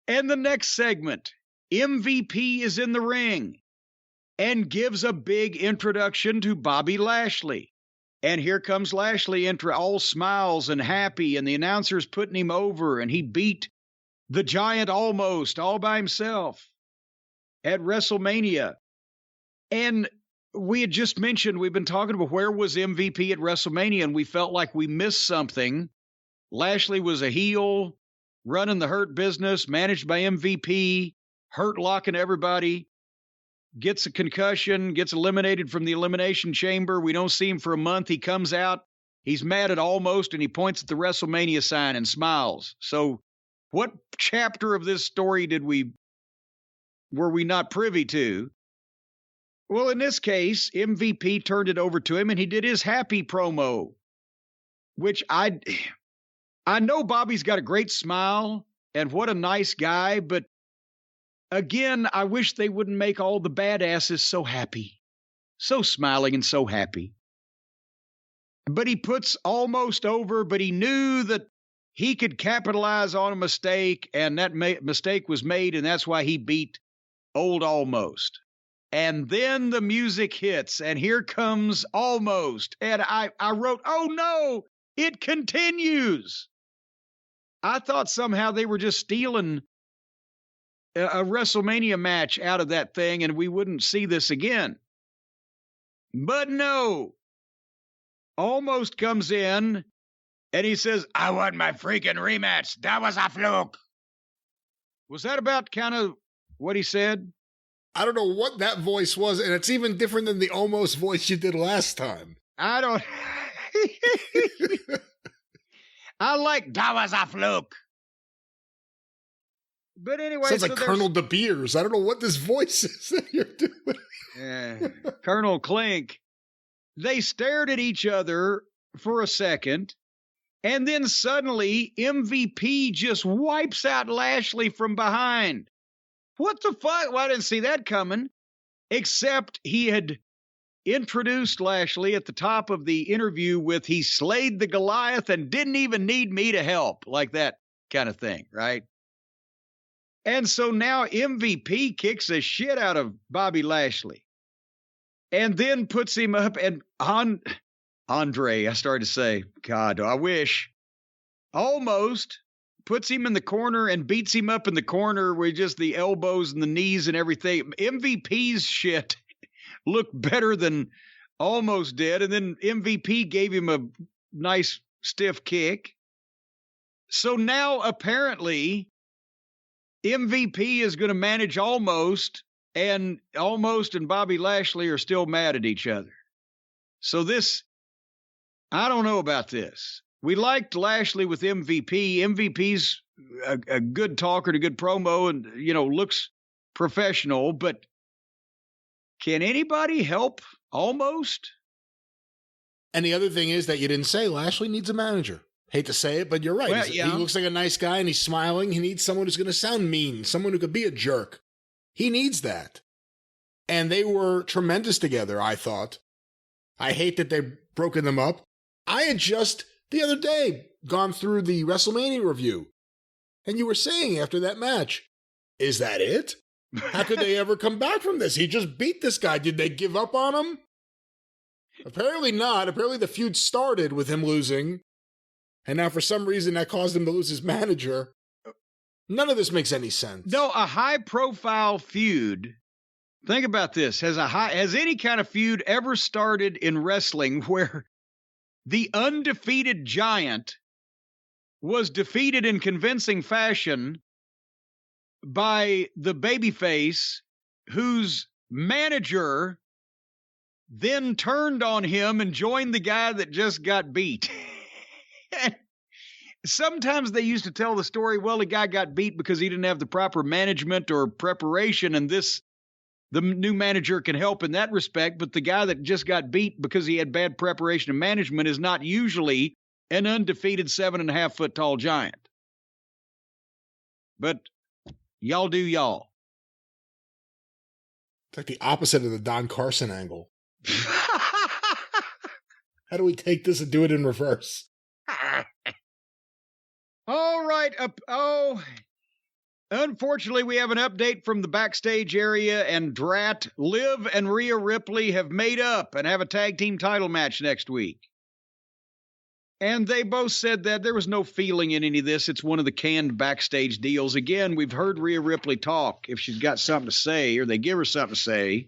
And the next segment, MVP is in the ring and gives a big introduction to Bobby Lashley. And here comes Lashley, all smiles and happy, and the announcer's putting him over, and he beat the Giant almost all by himself at WrestleMania. And we had just mentioned, we've been talking about where was MVP at WrestleMania, and we felt like we missed something. Lashley was a heel, running the Hurt Business, managed by MVP, Hurt locking everybody, gets a concussion, gets eliminated from the Elimination Chamber. We don't see him for a month. He comes out, he's mad at Almost, and he points at the WrestleMania sign and smiles. So what chapter of this story were we not privy to? Well, in this case, MVP turned it over to him, and he did his happy promo, which I know Bobby's got a great smile, and what a nice guy, but again, I wish they wouldn't make all the badasses so happy, so smiling and so happy. But he puts Almost over, but he knew that he could capitalize on a mistake, and that mistake was made, and that's why he beat old Almost. And then the music hits, and here comes Almost. And I wrote, oh no, it continues. I thought somehow they were just stealing a WrestleMania match out of that thing and we wouldn't see this again. But no. Almost comes in and he says, I want my freaking rematch. That was a fluke. Was that about kind of what he said? I don't know what that voice was, and it's even different than the Almost voice you did last time. I don't... I like, that was a fluke. But anyway... Sounds like Colonel De Beers. I don't know what this voice is that you're doing. Colonel Clink. They stared at each other for a second, and then suddenly MVP just wipes out Lashley from behind. What the fuck? Well, I didn't see that coming, except he had introduced Lashley at the top of the interview with he slayed the Goliath and didn't even need me to help, like that kind of thing, right? And so now MVP kicks the shit out of Bobby Lashley and then puts him up, and Andre, I started to say, God, I wish, Almost puts him in the corner and beats him up in the corner with just the elbows and the knees and everything. MVP's shit looked better than Almost did. And then MVP gave him a nice stiff kick. So now apparently MVP is going to manage Almost and Bobby Lashley are still mad at each other. So this, I don't know about this. We liked Lashley with MVP. MVP's a good talker and a good promo and, looks professional, but can anybody help Almost? And the other thing is that you didn't say Lashley needs a manager. Hate to say it, but you're right. Well, He looks like a nice guy and he's smiling. He needs someone who's going to sound mean, someone who could be a jerk. He needs that. And they were tremendous together, I thought. I hate that they've broken them up. I had just the other day gone through the WrestleMania review, and you were saying after that match, is that it? How could they ever come back from this? He just beat this guy. Did they give up on him? Apparently not. Apparently the feud started with him losing, and now for some reason that caused him to lose his manager. None of this makes any sense. No, a high-profile feud. Think about this. Has any kind of feud ever started in wrestling where the undefeated Giant was defeated in convincing fashion by the babyface whose manager then turned on him and joined the guy that just got beat? Sometimes they used to tell the story, well, the guy got beat because he didn't have the proper management or preparation, and the new manager can help in that respect, but the guy that just got beat because he had bad preparation and management is not usually an undefeated 7.5-foot tall Giant. But y'all do y'all. It's like the opposite of the Don Carson angle. How do we take this and do it in reverse? All right. Unfortunately, we have an update from the backstage area, and Drat, Liv, and Rhea Ripley have made up and have a tag team title match next week. And they both said that there was no feeling in any of this. It's one of the canned backstage deals. Again, we've heard Rhea Ripley talk if she's got something to say or they give her something to say.